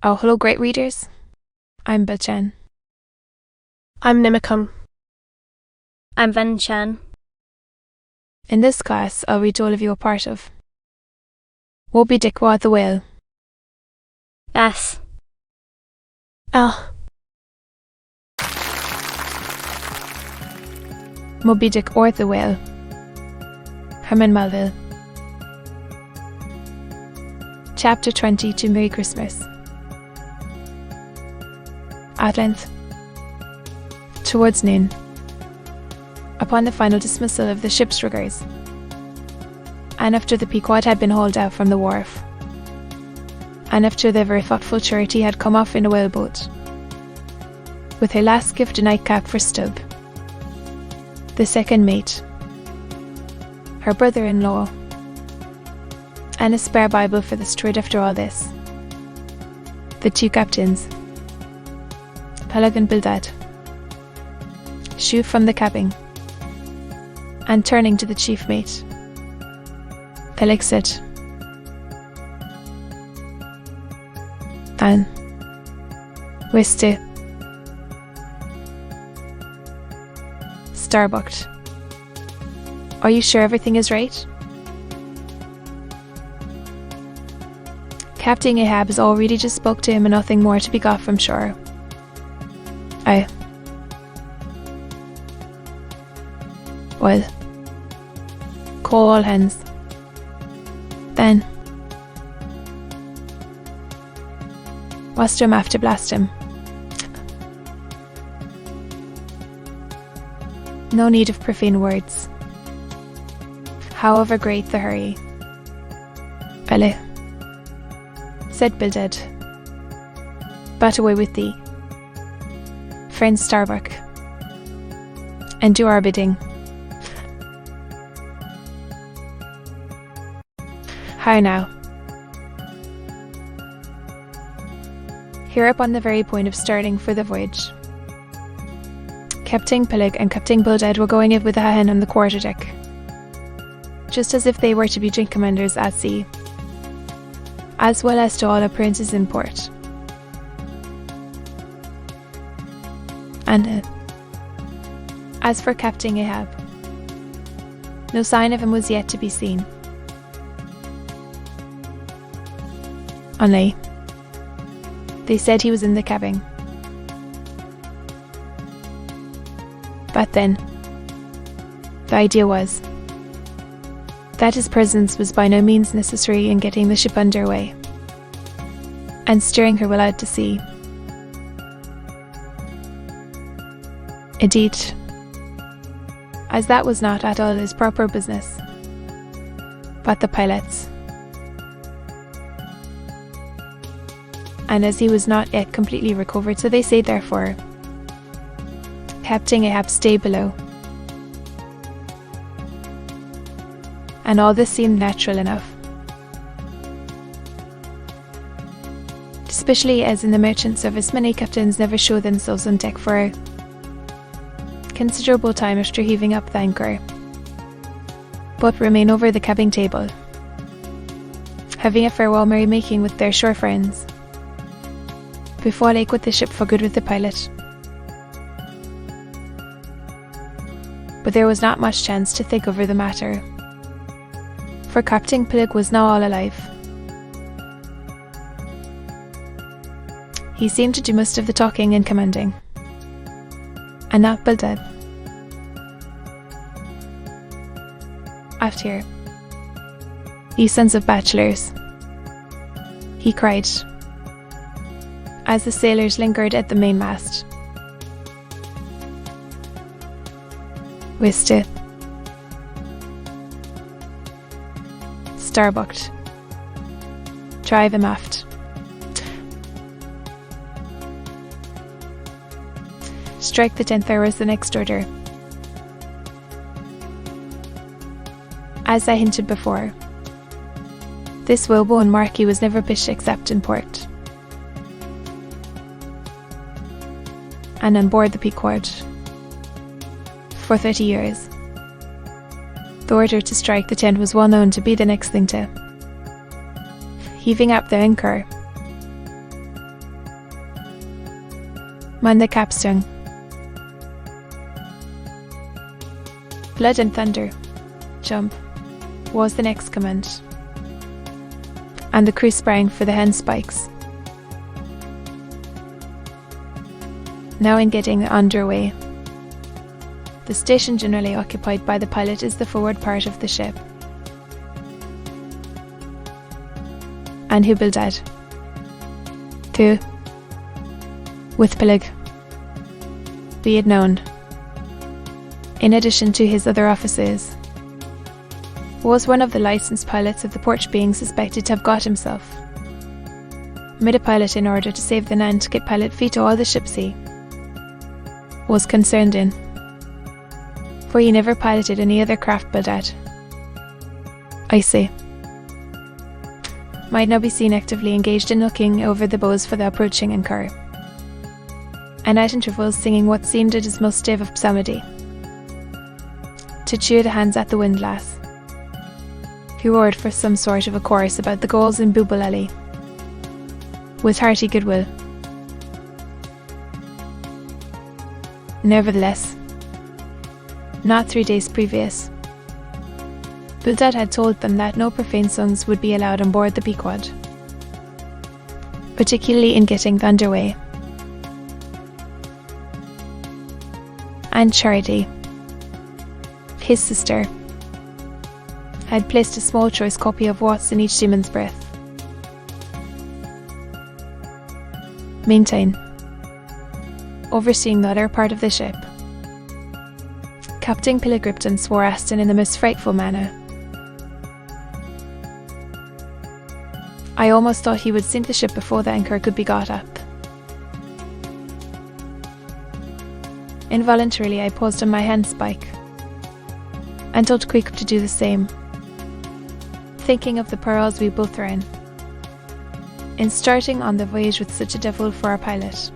Oh, hello, great readers. I'm Bilchen. I'm Nimicum. I'm Ven Chan. In this class, I'll read all of you a part of Moby-dick wa the whale. S. L. Moby-dick or the whale. Herman Melville. Chapter 20 to Merry Christmas. At length, towards noon, upon the final dismissal of the ship's riggers, and after the Pequod had been hauled out from the wharf, and after the very thoughtful Charity had come off in a whaleboat, with her last gift a nightcap for Stubb, the second mate, her brother-in-law, and a spare Bible for the steward after all this, the two captains, Peleg and Bildad, shoot from the cabin, and turning to the chief mate, Peleg said, "An, wiste, Starbucked. Are you sure everything is right?" Captain Ahab has already just spoke to him and nothing more to be got from shore. Aye. Well, call all hands. Then, Western after blast him. No need of profane words, however great the hurry. Belle, said Bildad, bat away with thee, friend Starbuck, and do our bidding. How now? Here upon the very point of starting for the voyage, Captain Peleg and Captain Bildad were going in with a hen on the quarterdeck, just as if they were to be drink commanders at sea, as well as to all appearances in port. And as for Captain Ahab, no sign of him was yet to be seen. Only, they said he was in the cabin. But then, the idea was that his presence was by no means necessary in getting the ship under way and steering her well out to sea. Indeed, as that was not at all his proper business, but the pilot's, and as he was not yet completely recovered, so they say therefore, Captain Ahab stay below. And all this seemed natural enough, especially as in the merchant service many captains never show themselves on deck for a considerable time after heaving up the anchor, but remain over the cabin table, having a farewell merry-making with their shore friends, before they quit the ship for good with the pilot. But there was not much chance to think over the matter, for Captain Peleg was now all alive. He seemed to do most of the talking and commanding, and not Bildad. After, "Ye sons of bachelors," he cried, as the sailors lingered at the mainmast. "Wiste, Starbucked. Drive him aft. Strike the 10th hour was the next order. As I hinted before, this whalebone marquee was never pitched except in port, and on board the Pequod for 30 years. The order to strike the tent was well known to be the next thing to heaving up the anchor, Man the capstan. Blood and thunder. Jump, was the next command. And the crew sprang for the handspikes. Now in getting underway. The station generally occupied by the pilot is the forward part of the ship. And who built that? Who? With Peleg. Be it known, in addition to his other officers, was one of the licensed pilots of the Porch being suspected to have got himself made a pilot in order to save the Nantucket pilot fee to all the ship's he was concerned in, for he never piloted any other craft but that. I say, might now be seen actively engaged in looking over the bows for the approaching anchor, and at intervals singing what seemed at his most stave of psalmody, to cheer the hands at the windlass, who roared for some sort of a chorus about the goals in Booble Alley, with hearty goodwill. Nevertheless, not 3 days previous, Bildad had told them that no profane songs would be allowed on board the Pequod, particularly in getting under way. And Charity, his sister, had placed a small choice copy of Watts in each seaman's berth. Meantime, overseeing the other part of the ship, Captain Pilgripton swore Aston in the most frightful manner. I almost thought he would sink the ship before the anchor could be got up. Involuntarily I paused on my handspike and told Quick to do the same, thinking of the perils we both ran in starting on the voyage with such a devil for our pilot.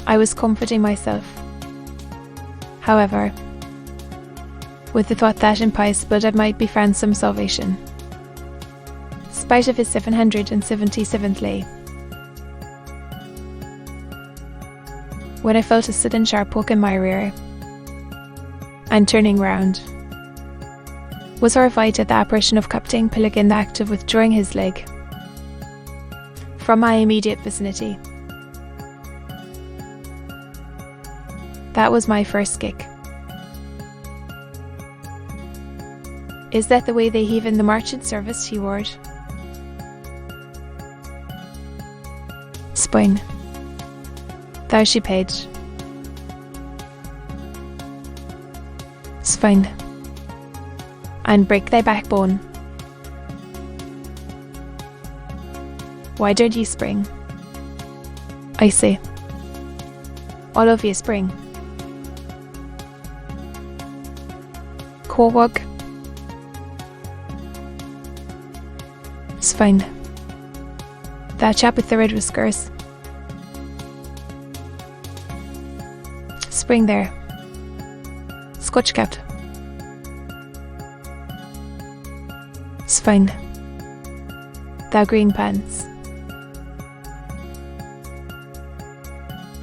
I was comforting myself, however, with the thought that in pious blood I might be found some salvation, spite of his 777th lay. When I felt a sudden sharp poke in my rear, and turning round, was horrified at the apparition of Captain Pillig in the act of withdrawing his leg from my immediate vicinity. That was my first kick. Is that the way they heave in the merchant service? He roared. Spine. Thou she paid. Spine. And break thy backbone. Why don't ye spring? I say. All of ye spring. Corwog. Spine. That chap with the red whiskers. Spring there. Scotch capped. Spine. Thou green pants.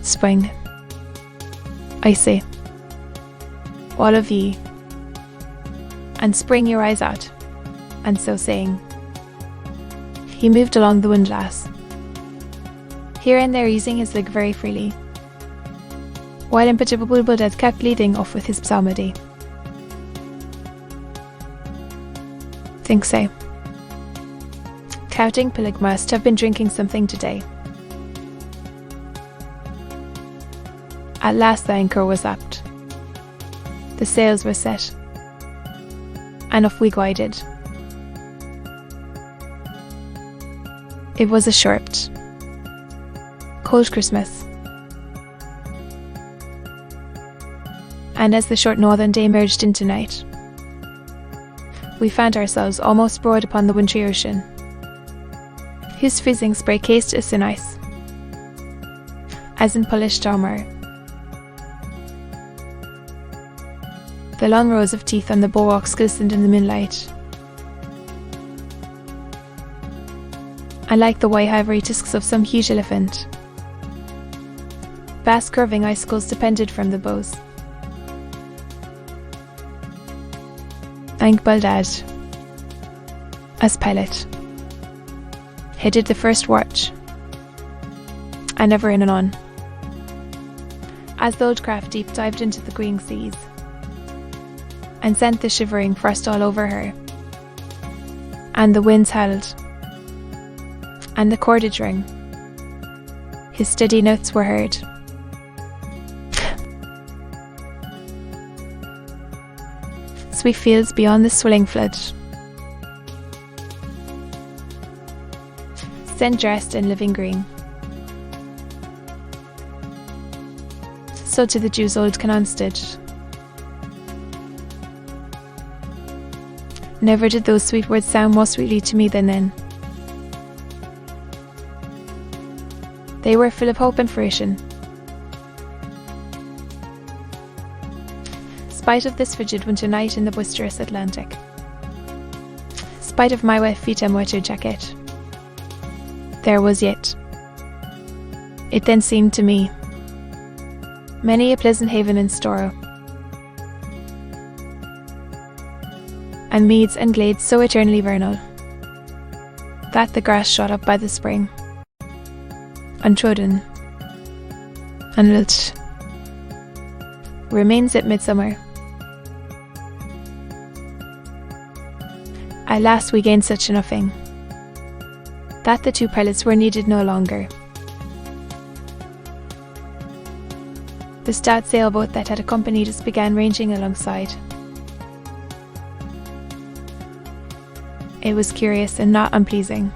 Spine. I say. All of ye. And spring your eyes out. And so saying, he moved along the windlass, here and there using his leg very freely, while imperturbable Budad kept leading off with his psalmody. Thinks I. Captain Pillig must have been drinking something today. At last the anchor was upped. The sails were set, and off we glided. It was a short, cold Christmas, and as the short northern day merged into night, we found ourselves almost broad upon the wintry ocean, whose freezing spray cased us in ice, as in polished armour. The long rows of teeth on the bulwarks glistened in the moonlight, unlike the white ivory tusks of some huge elephant. Vast curving icicles depended from the bows. Baldad, as pilot, headed the first watch, and never in and on, as the old craft deep dived into the green seas, and sent the shivering frost all over her, and the winds howled, and the cordage rang. His steady notes were heard. Sweet fields beyond the swelling flood, scent dressed in living green. So to the Jews old Canaan stood. Never did those sweet words sound more sweetly to me than then. They were full of hope and fruition. Spite of this frigid winter night in the boisterous Atlantic, spite of my wet feet and wetter jacket, there was yet, it then seemed to me, many a pleasant haven in store, and meads and glades so eternally vernal, that the grass shot up by the spring, untrodden, unwilched, remains at midsummer. At last we gained such an offing, that the two pilots were needed no longer. The stout sailboat that had accompanied us began ranging alongside. It was curious and not unpleasing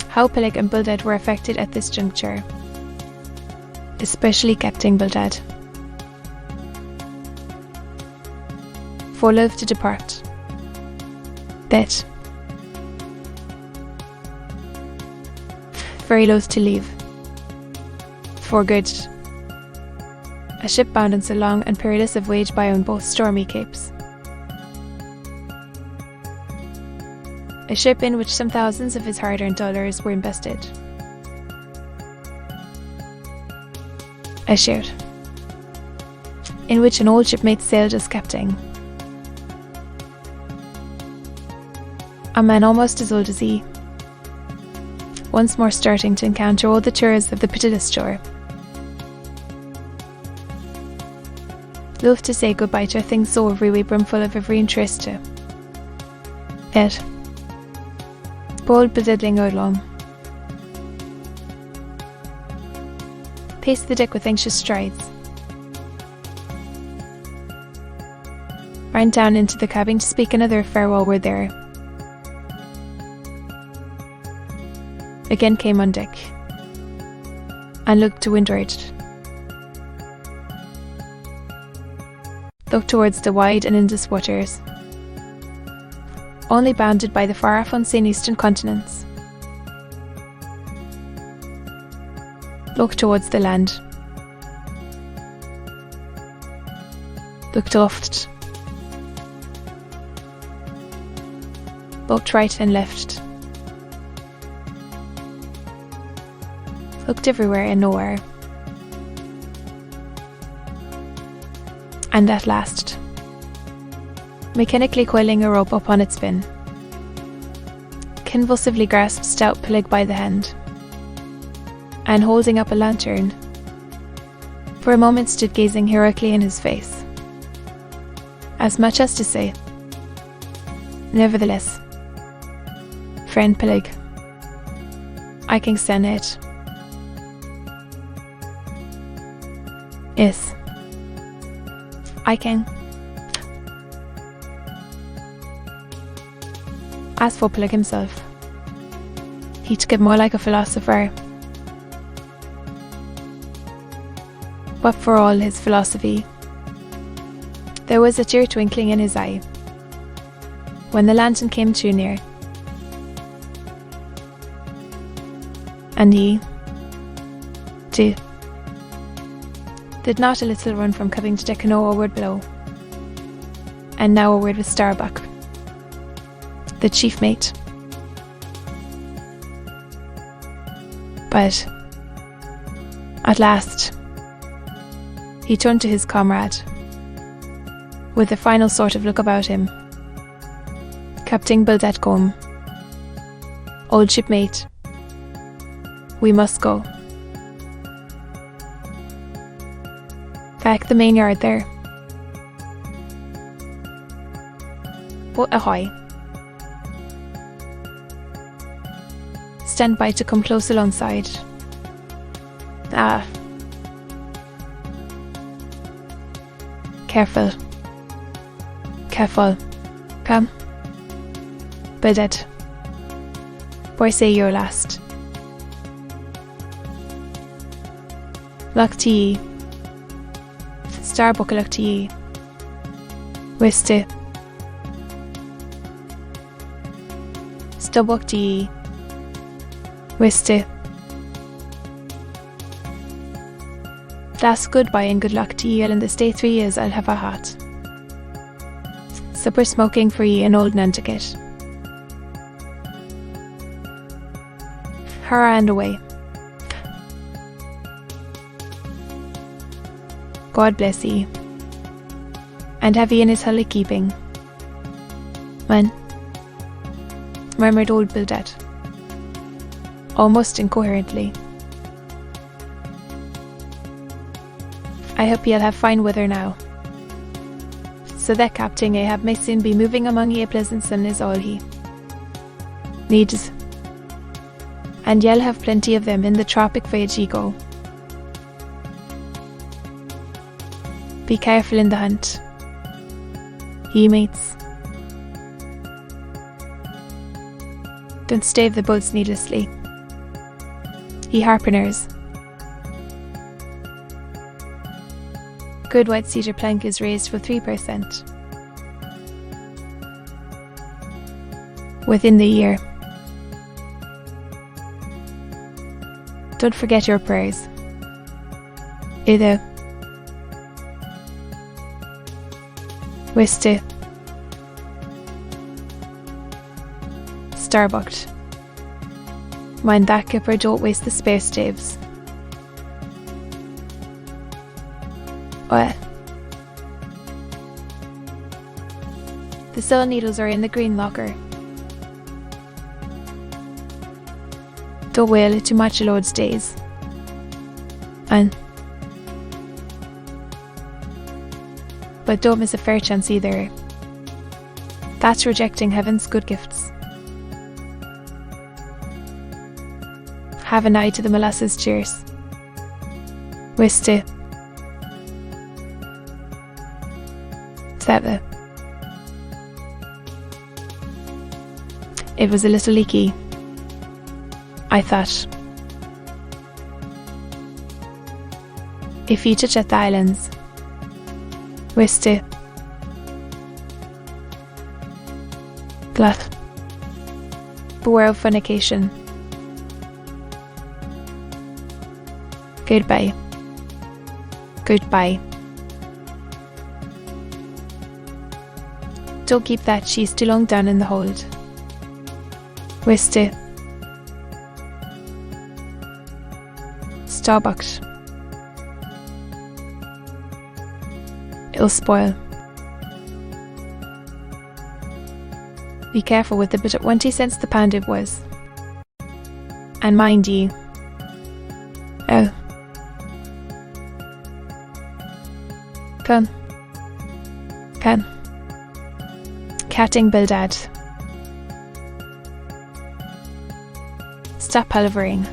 how Peleg and Bildad were affected at this juncture, especially Captain Bildad. For loath to depart, bet, very loath to leave, for good. A ship bound on so long and perilous a voyage by on both stormy capes. A ship in which some thousands of his hard-earned dollars were invested. A ship in which an old shipmate sailed as captain. A man almost as old as he, once more starting to encounter all the terrors of the pitiless shore. Loath to say goodbye to a thing so every brimful of every interest to. Yet, bold bediddling along, paced the deck with anxious strides, ran down into the cabin to speak another farewell word there. Again came on deck, and looked to windward. Looked towards the wide and endless waters, only bounded by the far-off unseen eastern continents. Looked towards the land. Looked oft. Looked right and left. Looked everywhere and nowhere. And at last, mechanically coiling a rope upon its fin, convulsively grasped stout Peleg by the hand, and holding up a lantern, for a moment stood gazing heroically in his face, as much as to say, nevertheless, friend Peleg, I can stand it. Yes, I can. As for Peleg himself, he took it more like a philosopher. But for all his philosophy, there was a tear twinkling in his eye when the lantern came too near, and he, too, did not a little run from coming to deck no a word below, and now a word with Starbuck, the chief mate, But at last, he turned to his comrade with a final sort of look about him. Captain Bildad, old shipmate, we must go. Back the main yard there. Boat ahoy. Stand by to come close alongside. Careful. Careful. Come. Bildad. Where say you're last? Luck to ye. Starbuck luck to ye. Wiste. Stubbuck to ye. Wiste. Last goodbye and good luck to ye, and in the stay 3 years I'll have a hat. Supper smoking for ye in old Nantucket. Hurrah and away. God bless ye, and have ye in his holy keeping. Man, murmured old Bildad, almost incoherently. I hope ye'll have fine weather now, so that Captain Ahab may soon be moving among ye a pleasant sun is all he needs, and ye'll have plenty of them in the tropic voyage ye go. Be careful in the hunt, ye mates. Don't stave the boats needlessly, ye harpooners. Good white cedar plank is raised for 3% within the year. Don't forget your prayers. Either Wiste. Starbucked. Mind that, Kipper, don't waste the spare staves. The sewing needles are in the green locker. Don't wail it too much Aloud's days. But don't miss a fair chance either. That's rejecting heaven's good gifts. Have an eye to the molasses cheers. Wiste. Seve. It was a little leaky, I thought. If you touch at the islands, Wiste. Gluth. Beware of fornication. Goodbye. Goodbye. Don't keep that cheese too long down in the hold. Wiste. Starbucked. It'll spoil. Be careful with it, but at 20 cents the pound it was. And mind ye. Oh. Come. Catting Bildad. Stop palavering.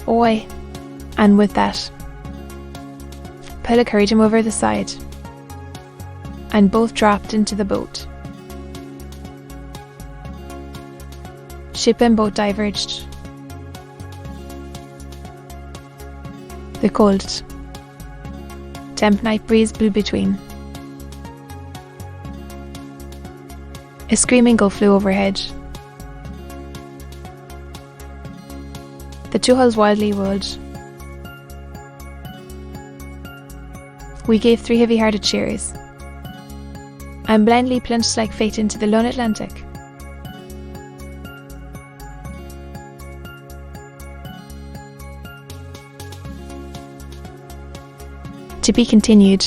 Oi. And with that, Pella carried him over the side, and both dropped into the boat. Ship and boat diverged. The cold, damp night breeze blew between. A screaming gull flew overhead. The two hulls wildly rolled. We gave 3 heavy-hearted cheers, and blindly plunged like fate into the lone Atlantic. To be continued.